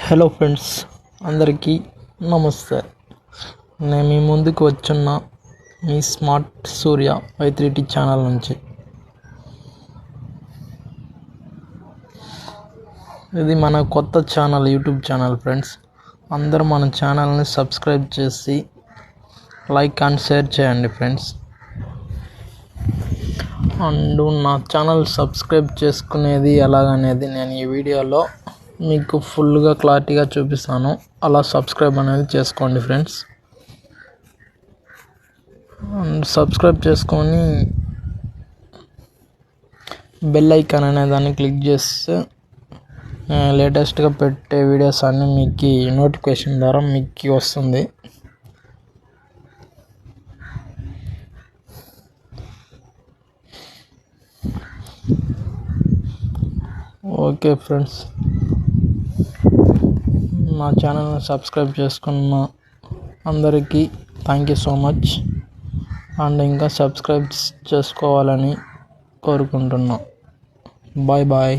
Hello friends, అందరికీ నమస్తే. నేను మీ ముందుకు వచ్చున్న మీ స్మార్ట్ సూర్య Y3T ఛానల్ నుంచి. ఇది మన కొత్త ఛానల్, యూట్యూబ్ ఛానల్ ఫ్రెండ్స్. అందరూ మన ఛానల్ని సబ్స్క్రైబ్ చేసి లైక్ అండ్ షేర్ చేయండి ఫ్రెండ్స్. అండ్ నా ఛానల్ సబ్స్క్రైబ్ చేసుకునేది ఎలాగనేది నేను ఈ వీడియోలో మీకు ఫుల్గా క్లారిటీగా చూపిస్తాను. అలా సబ్స్క్రైబ్ అనేది చేసుకోండి ఫ్రెండ్స్. సబ్స్క్రైబ్ చేసుకొని బెల్ ఐకాన్ అనే దాన్ని క్లిక్ చేస్తే లేటెస్ట్గా పెట్టే వీడియోస్ అన్నీ మీకు నోటిఫికేషన్ ద్వారా మీకు వస్తుంది. ఓకే ఫ్రెండ్స్, నా ఛానల్ని సబ్స్క్రైబ్ చేసుకున్న అందరికీ thank you so much. And ఇంకా సబ్స్క్రైబ్ చేసుకోవాలని కోరుకుంటున్నా. Bye bye.